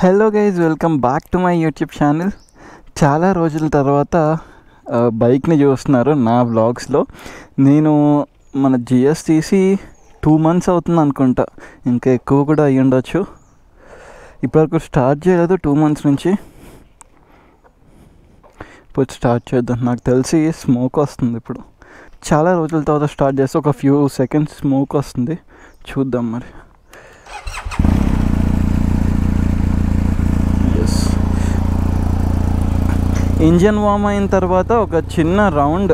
Hello guys, welcome back to my YouTube channel. చాలా రోజుల తర్వాత బైక్ని చూస్తున్నారు నా వ్లాగ్స్లో. నేను మన జిఎస్ తీసి 2 months అవుతుంది అనుకుంటా, ఇంకా ఎక్కువ కూడా అయ్యి ఉండొచ్చు. ఇప్పటివరకు స్టార్ట్ చేయలేదు 2 months నుంచి. ఇప్పుడు స్టార్ట్ చేద్దాం. నాకు తెలిసి స్మోక్ వస్తుంది. ఇప్పుడు చాలా రోజుల తర్వాత స్టార్ట్ చేస్తే ఒక ఫ్యూ సెకండ్స్ స్మోక్ వస్తుంది. చూద్దాం మరి. ఇంజన్ వార్మ్ అయిన తర్వాత ఒక చిన్న రౌండ్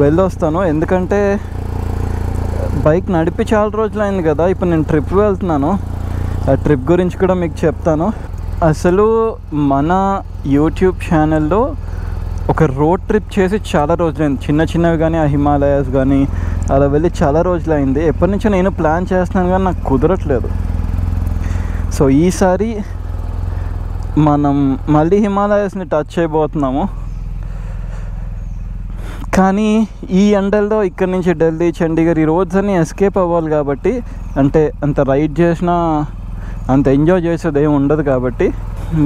వెళ్ళొస్తాను, ఎందుకంటే బైక్ నడిపి చాలా రోజులు అయింది కదా. ఇప్పుడు నేను ట్రిప్ వెళ్తున్నాను, ఆ ట్రిప్ గురించి కూడా మీకు చెప్తాను. అసలు మన యూట్యూబ్ ఛానల్లో ఒక రోడ్ ట్రిప్ చేసి చాలా రోజులైంది. చిన్న చిన్నవి కానీ, ఆ హిమాలయాస్ కానీ అలా వెళ్ళి చాలా రోజులైంది. ఎప్పటి నుంచో నేను ప్లాన్ చేస్తున్నాను కానీ నాకు కుదరట్లేదు. సో ఈసారి మనం మళ్ళీ హిమాలయాస్ని టచ్ చేయబోతున్నాము. కానీ ఈ ఎండల్లో ఇక్కడి నుంచి ఢిల్లీ, చండీగఢ్ ఈ రోడ్స్ అన్నీ ఎస్కేప్ అవ్వాలి కాబట్టి, అంటే అంత రైడ్ చేసినా అంత ఎంజాయ్ చేసేది ఏమి ఉండదు కాబట్టి,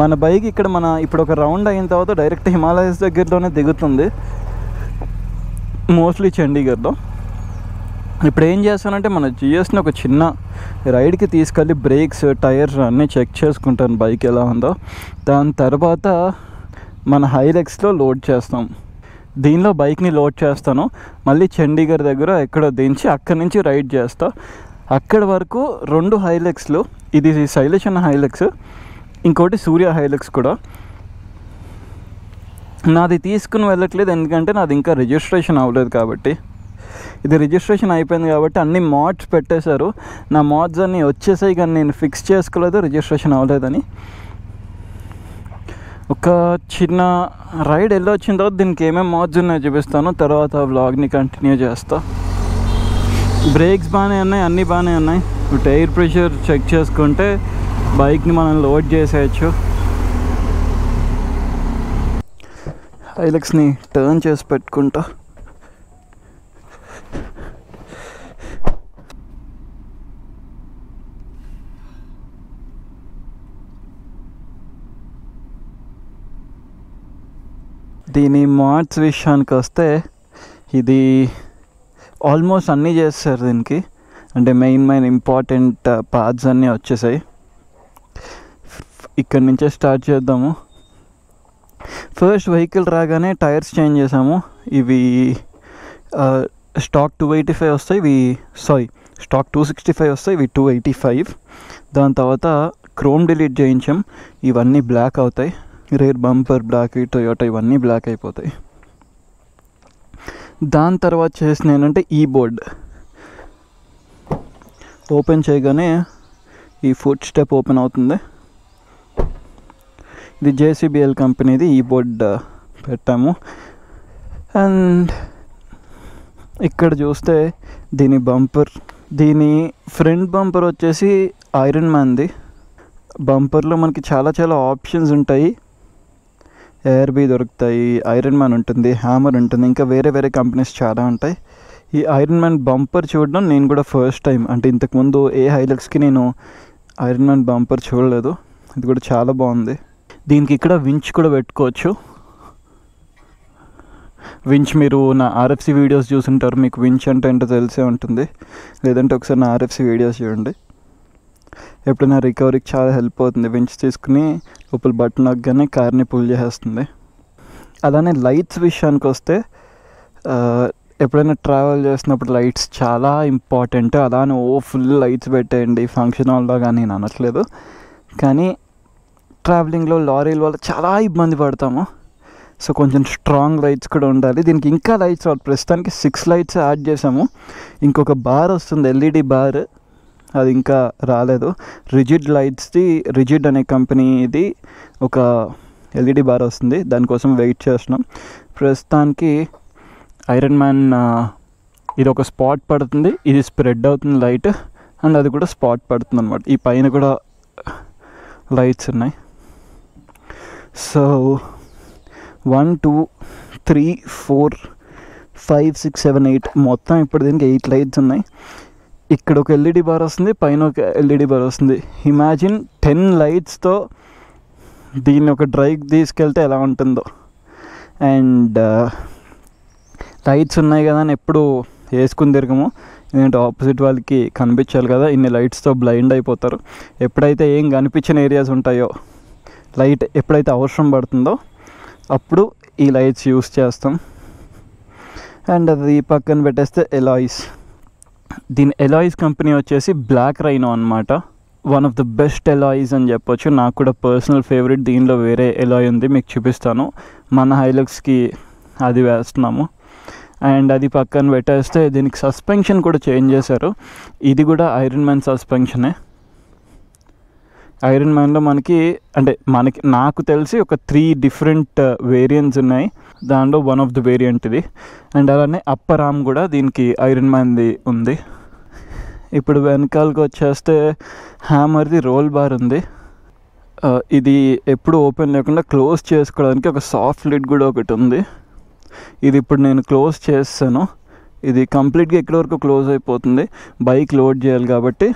మన బైక్ ఇక్కడ ఇప్పుడు ఒక రౌండ్ అయిన తర్వాత డైరెక్ట్ హిమాలయాస్ దగ్గరలోనే దిగుతుంది, మోస్ట్లీ చండీగఢ్లో. ఇప్పుడు ఏం చేస్తానంటే మన జిఎస్ని ఒక చిన్న రైడ్కి తీసుకెళ్ళి బ్రేక్స్, టైర్స్ అన్నీ చెక్ చేసుకుంటాను బైక్ ఎలా ఉందో. దాని తర్వాత మన హైలెక్స్లో లోడ్ చేస్తాం. దీనిలో బైక్ని లోడ్ చేస్తాను, మళ్ళీ చండీగఢ్ దగ్గర ఎక్కడో దించి అక్కడి నుంచి రైడ్ చేస్తా. అక్కడి వరకు 2 హైలెక్స్లు, ఇది శైలేష్ అన్న హైలెక్స్, ఇంకోటి సూర్య హైలెక్స్ కూడా. నాది తీసుకుని వెళ్ళట్లేదు ఎందుకంటే నాది ఇంకా రిజిస్ట్రేషన్ అవ్వలేదు కాబట్టి. ఇది రిజిస్ట్రేషన్ అయిపోయింది కాబట్టి అన్ని మోడ్స్ పెట్టేశారు. నా మోడ్స్ అన్నీ వచ్చేసాయి కానీ నేను ఫిక్స్ చేసుకోలేదు, రిజిస్ట్రేషన్ అవ్వలేదని. ఒక చిన్న రైడ్ వెళ్ళి వచ్చిన తర్వాత దీనికి ఏమేమి మోడ్స్ ఉన్నాయో చూపిస్తాను, తర్వాత వ్లాగ్ని కంటిన్యూ చేస్తా. బ్రేక్స్ బాగానే ఉన్నాయి, అన్నీ బాగానే ఉన్నాయి. టైర్ ప్రెషర్ చెక్ చేసుకుంటే బైక్ని మనం లోడ్ చేసేయచ్చు. హైలెక్స్ని టర్న్ చేసి పెట్టుకుంటా. దీని మోడ్స్ విషయానికి వస్తే ఇది ఆల్మోస్ట్ అన్నీ చేస్తారు దీనికి, అంటే మెయిన్ ఇంపార్టెంట్ పార్ట్స్ అన్నీ వచ్చేసాయి. ఇక్కడి నుంచే స్టార్ట్ చేద్దాము. ఫస్ట్ వెహికల్ రాగానే టైర్స్ చేంజ్ చేసాము. ఇవి స్టాక్ 285 వస్తాయి, స్టాక్ 265 వస్తాయి, ఇవి 285. దాని తర్వాత క్రోమ్ డిలీట్ చేయించాం, ఇవన్నీ బ్లాక్ అవుతాయి. రేర్ బంపర్ బ్లాక్, టొయోటా ఇవన్నీ బ్లాక్ అయిపోతాయి. దాని తర్వాత చేసిన ఏంటంటే ఈ బోర్డ్ ఓపెన్ చేయగానే ఈ ఫుట్ స్టెప్ ఓపెన్ అవుతుంది. ఇది JCBL కంపెనీది. ఈ బోర్డ్ పెట్టాము. అండ్ ఇక్కడ చూస్తే దీని ఫ్రంట్ బంపర్ వచ్చేసి ఐరన్ మ్యాన్ది. బంపర్లో మనకి చాలా ఆప్షన్స్ ఉంటాయి. ARB దొరుకుతాయి, ఐరన్ మ్యాన్ ఉంటుంది, హ్యామర్ ఉంటుంది, ఇంకా వేరే కంపెనీస్ చాలా ఉంటాయి. ఈ ఐరన్ మ్యాన్ బంపర్ చూడడం నేను కూడా ఫస్ట్ టైం, అంటే ఇంతకుముందు ఏ హైలెక్స్కి నేను ఐరన్ మ్యాన్ బంపర్ చూడలేదు. ఇది కూడా చాలా బాగుంది. దీనికి ఇక్కడ వించ్ కూడా పెట్టుకోవచ్చు. వించ్ మీరు నా RFC వీడియోస్ చూసుంటారు, మీకు వించ్ అంటే ఏంటో తెలిసే ఉంటుంది. లేదంటే ఒకసారి నా RFC వీడియోస్ చూడండి. ఎప్పుడైనా రికవరీకి చాలా హెల్ప్ అవుతుంది. వించ్ తీసుకుని లోపల బటన్ నొక్కగానే కార్ని పుల్ చేసేస్తుంది. అలానే లైట్స్ విషయానికి వస్తే ఎప్పుడైనా ట్రావెల్ చేసినప్పుడు లైట్స్ చాలా ఇంపార్టెంట్. అలానే ఫుల్ లైట్స్ పెట్టేయండి ఫంక్షన్ హాల్లో కానీ నేను అనట్లేదు, కానీ ట్రావెలింగ్లో లారీల వల్ల చాలా ఇబ్బంది పడతాము. సో కొంచెం స్ట్రాంగ్ లైట్స్ కూడా ఉండాలి. దీనికి ఇంకా లైట్స్ రావాలి. ప్రస్తుతానికి 6 లైట్స్ యాడ్ చేసాము. ఇంకొక బార్ వస్తుంది, LED బార్, అది ఇంకా రాలేదు. రిజిడ్ అనే కంపెనీది ఒక LED బార్ వస్తుంది, దానికోసం వెయిట్ చేస్తున్నాం. ప్రస్తుతానికి ఐరన్ మ్యాన్ ఇది ఒక స్పాట్ పడుతుంది, ఇది స్ప్రెడ్ అవుతుంది లైట్, అండ్ అది కూడా స్పాట్ పడుతుంది అనమాట. ఈ పైన కూడా లైట్స్ ఉన్నాయి. సో 1 2 3 4 5 6 7 8 మొత్తం ఇప్పుడు దీనికి 8 లైట్స్ ఉన్నాయి. ఇక్కడ ఒక ఎల్ఈడి బార్ వస్తుంది, పైన ఒక ఎల్ఈడి బార్ వస్తుంది. ఇమాజిన్ 10 లైట్స్తో దీన్ని ఒక డ్రైవ్ తీసుకెళ్తే ఎలా ఉంటుందో. అండ్ లైట్స్ ఉన్నాయి కదా అని ఎప్పుడు వేసుకుని తిరగము, ఎందుకంటే ఆపోజిట్ వాళ్ళకి కనిపించాలి కదా. ఇన్ని లైట్స్తో బ్లైండ్ అయిపోతారు. ఎప్పుడైతే ఏం కనిపించిన ఏరియాస్ ఉంటాయో, లైట్ ఎప్పుడైతే అవసరం పడుతుందో అప్పుడు ఈ లైట్స్ యూస్ చేస్తాం. అండ్ అది పక్కన పెట్టేస్తే ఎలాయిస్. దీని ఎలాయిస్ కంపెనీ వచ్చేసి బ్లాక్ రైనో అనమాట. One of the best alloys అని చెప్పొచ్చు. నాకు కూడా పర్సనల్ ఫేవరెట్. దీనిలో వేరే ఎలాయ్ ఉంది, మీకు చూపిస్తాను. మన హైలక్స్కి అది వేస్తున్నాము. అండ్ అది పక్కన పెట్టేస్తే దీనికి సస్పెన్షన్ కూడా చేంజ్ చేశారు. ఇది కూడా ఐరన్ మ్యాన్ సస్పెన్షనే. ఐరన్ మ్యాన్లో నాకు తెలిసి ఒక 3 డిఫరెంట్ వేరియంట్స్ ఉన్నాయి. దాంట్లో వన్ ఆఫ్ ద వేరియంట్ ఇది. అండ్ అలానే అప్పర్ ఆర్మ్ కూడా దీనికి ఐరన్ మ్యాన్ది ఉంది. ఇప్పుడు వెనకాలకు వచ్చేస్తే హ్యామర్ది రోల్ బార్ ఉంది. ఇది ఎప్పుడు ఓపెన్ లేకుండా క్లోజ్ చేసుకోవడానికి ఒక సాఫ్ట్ లిడ్ కూడా ఒకటి ఉంది. ఇది ఇప్పుడు నేను క్లోజ్ చేస్తాను. ఇది కంప్లీట్గా ఎక్కడి వరకు క్లోజ్ అయిపోతుంది. బైక్ లోడ్ చేయాలి కాబట్టి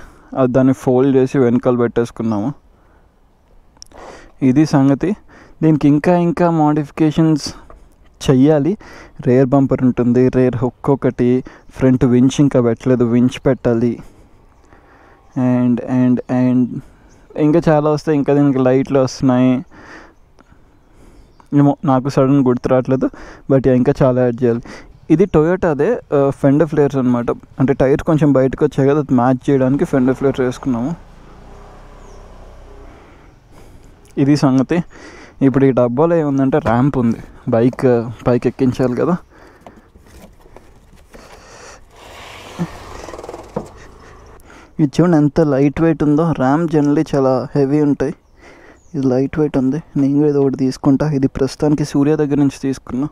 దాన్ని ఫోల్డ్ చేసి వెనకాల పెట్టేసుకున్నాము. ఇది సంగతి. దీనికి ఇంకా మోడిఫికేషన్స్ చెయ్యాలి. రేర్ బంపర్ ఉంటుంది, రేర్ హుక్ ఒకటి, ఫ్రంట్ వించ్ ఇంకా పెట్టలేదు, వించ్ పెట్టాలి. అండ్ అండ్ అండ్ ఇంకా చాలా వస్తాయి. ఇంకా దీనికి లైట్లు వస్తున్నాయి. ఏమో నాకు సడన్ గుర్తు రావట్లేదు, బట్ ఇంకా చాలా యాడ్ చేయాలి. ఇది టొయోటాదే ఫెండర్ ఫ్లేర్స్ అనమాట. అంటే టైర్ కొంచెం బయటకు వచ్చాయి కదా, అది మ్యాచ్ చేయడానికి ఫెండర్ ఫ్లేర్స్ వేసుకున్నాము. ఇది సంగతి. ఇప్పుడు ఈ డబ్బాలో ఏముందంటే ర్యాంప్ ఉంది. బైక్ పైకి ఎక్కించాలి కదా. ఇది చూడండి ఎంత లైట్ వెయిట్ ఉందో. ర్యాంప్ జనరల్లీ చాలా హెవీ ఉంటాయి, ఇది లైట్ వెయిట్ ఉంది. నేను కూడా ఇది ఒకటి తీసుకుంటా. ఇది ప్రస్తుతానికి సూర్య దగ్గర నుంచి తీసుకున్నా.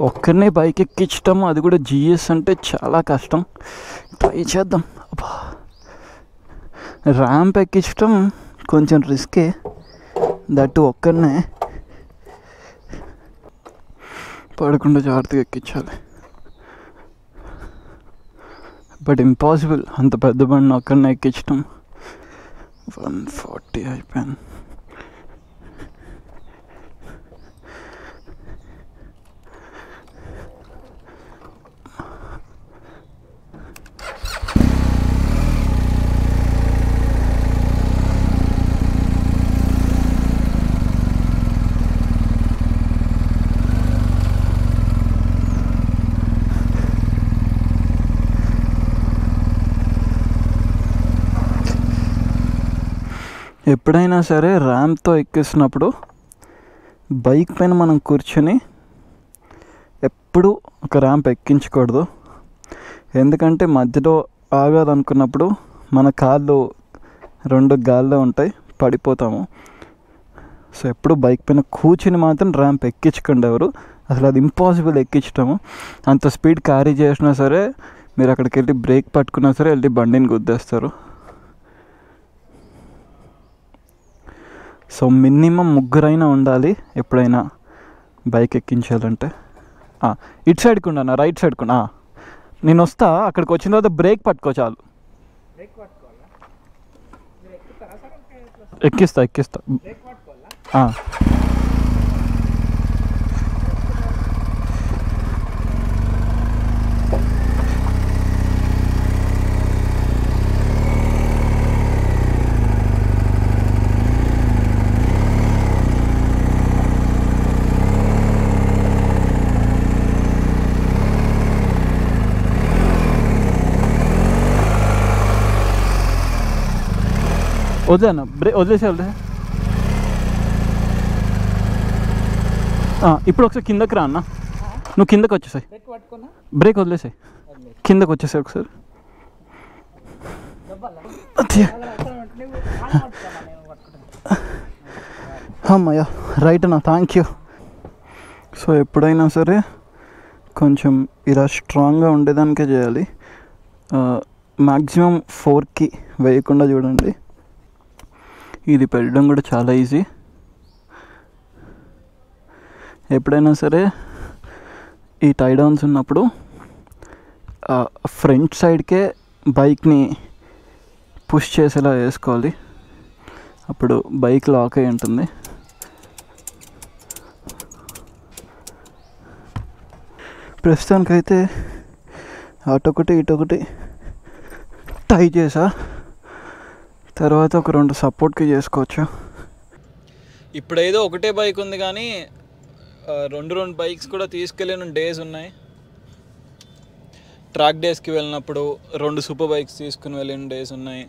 ఒక్కరినే బైక్ ఎక్కించటం, అది కూడా జిఎస్ అంటే చాలా కష్టం. ట్రై చేద్దాం. అబ్బా, ర్యాంప్ ఎక్కించటం కొంచెం రిస్కే, దట్టు ఒక్కరినే. పడకుండా జాగ్రత్తగా ఎక్కించాలి. బట్ ఇంపాసిబుల్ అంత పెద్ద బండి ఒక్కరినే ఎక్కించటం. 140 అయిపోయాను. ఎప్పుడైనా సరే ర్యాంప్తో ఎక్కిస్తున్నప్పుడు బైక్ పైన మనం కూర్చొని ఎప్పుడు ఒక ర్యాంప్ ఎక్కించకూడదు. ఎందుకంటే మధ్యలో ఆగాలనుకున్నప్పుడు మన కాళ్ళు 2 గాల్లో ఉంటాయి, పడిపోతాము. సో ఎప్పుడు బైక్ పైన కూర్చుని మాత్రం ర్యాంప్ ఎక్కించకండి ఎవరు. అసలు అది ఇంపాసిబుల్ ఎక్కించటము. అంత స్పీడ్ క్యారీ చేసినా సరే మీరు అక్కడికి వెళ్ళి బ్రేక్ పట్టుకున్నా సరే వెళ్ళి బండిని గుద్దేస్తారు. సో మినిమం 3 ఉండాలి ఎప్పుడైనా బైక్ ఎక్కించాలంటే. ఇటు సైడ్కి ఉండనా, రైట్ సైడ్కి ఉన్నా. నేను వస్తా, అక్కడికి వచ్చిన తర్వాత బ్రేక్ పట్టుకో చాలు. ఎక్కిస్తా. వదిలేనా, వదిలేసే. ఇప్పుడు ఒకసారి కిందకి రా అన్న. నువ్వు కిందకి వచ్చేసాయి, బ్రేక్ వదిలేసాయి, కిందకి వచ్చేసాయి ఒకసారి. అమ్మయ్యా, రైట్ అన్న, థ్యాంక్ యూ. సో ఎప్పుడైనా సరే కొంచెం ఇలా స్ట్రాంగ్గా ఉండేదానికే చేయాలి. మ్యాక్సిమం 4కి వేయకుండా చూడండి. ఇది పెట్టడం కూడా చాలా ఈజీ. ఎప్పుడైనా సరే ఈ టై డౌన్స్ ఉన్నప్పుడు ఫ్రంట్ సైడ్కే బైక్ని పుష్ చేసేలా వేసుకోవాలి, అప్పుడు బైక్ లాక్ అయి ఉంటుంది. ప్రస్తుతానికైతే అటొకటి ఇటొకటి టై చేసా, తర్వాత ఒక 2 సపోర్ట్కి చేసుకోవచ్చు. ఇప్పుడు ఏదో ఒకటే బైక్ ఉంది కానీ 2 బైక్స్ కూడా తీసుకెళ్ళిన డేస్ ఉన్నాయి. ట్రాక్ డేస్కి వెళ్ళినప్పుడు 2 సూపర్ బైక్స్ తీసుకుని వెళ్ళిన డేస్ ఉన్నాయి.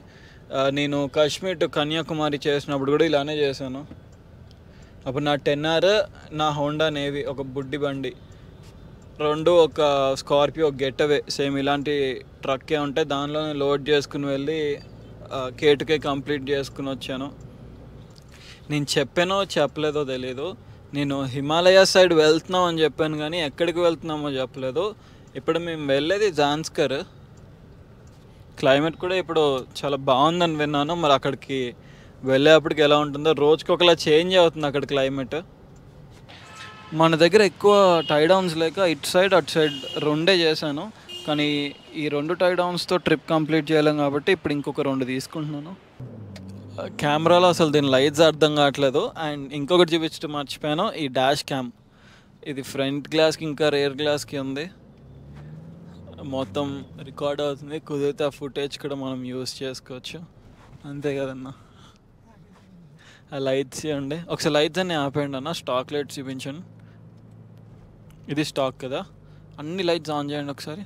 నేను కాశ్మీర్ టు కన్యాకుమారి చేసినప్పుడు కూడా ఇలానే చేశాను. అప్పుడు నా 10R, నా హోండా నేవీ ఒక బుడ్డి బండి, 2 ఒక స్కార్పియో గెట్అవే సేమ్ ఇలాంటి ట్రక్కే ఉంటే దానిలోనే లోడ్ చేసుకుని వెళ్ళి కేటుకే కంప్లీట్ చేసుకుని వచ్చాను. నేను చెప్పానో చెప్పలేదో తెలీదు, నేను హిమాలయ సైడ్ వెళ్తున్నాం అని చెప్పాను కానీ ఎక్కడికి వెళ్తున్నామో చెప్పలేదు. ఇప్పుడు మేము వెళ్ళేది జాన్స్కర్. క్లైమేట్ కూడా ఇప్పుడు చాలా బాగుందని విన్నాను, మరి అక్కడికి వెళ్ళేప్పటికి ఎలా ఉంటుందో. రోజుకి ఒకలా చేంజ్ అవుతుంది అక్కడ క్లైమేట్. మన దగ్గర ఎక్కువ టై డౌన్స్ లేక ఇటు సైడ్ అటు సైడ్ 2 చేశాను, కానీ ఈ 2 టై డౌన్స్తో ట్రిప్ కంప్లీట్ చేయలేం కాబట్టి ఇప్పుడు ఇంకొక 2 తీసుకుంటున్నాను. కెమెరాలో అసలు దీని లైట్స్ అర్థం కావట్లేదు. అండ్ ఇంకొకటి చూపించడం మర్చిపోయాను, ఈ డాష్ క్యామ్. ఇది ఫ్రంట్ గ్లాస్కి ఇంకా రేర్ గ్లాస్కి ఉంది, మొత్తం రికార్డ్ అవుతుంది. కుదిరితే ఆ ఫుటేజ్ కూడా మనం యూస్ చేసుకోవచ్చు, అంతే కదన్నా. ఆ లైట్స్ ఇవ్వండి ఒకసారి, లైట్స్ అన్నీ ఆపేయండి అన్న. స్టాక్ లైట్స్ చూపించండి, ఇది స్టాక్ కదా. అన్ని లైట్స్ ఆన్ చేయండి ఒకసారి.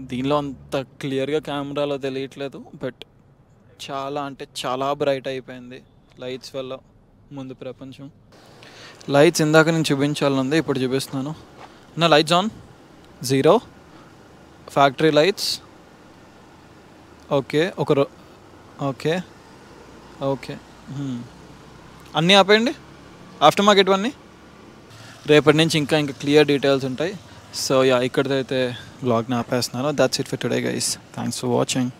దీనిలో అంత క్లియర్గా కెమెరాలో తెలియట్లేదు, బట్ చాలా అంటే చాలా బ్రైట్ అయిపోయింది లైట్స్ వల్ల ముందు ప్రపంచం. లైట్స్ ఇందాక నేను చూపించాలనుంది, ఇప్పుడు చూపిస్తున్నాను. నా lights on, 0 factory lights. Okay okay okay అన్నీ ఆపేయండి, ఆఫ్టర్ మార్కెట్ అన్నీ. రేపటి నుంచి ఇంకా క్లియర్ డీటెయిల్స్ ఉంటాయి. సో ఇక్కడితో అయితే వ్లాగ్ని ఆపేస్తున్నాను. That's it for today guys, thanks for watching.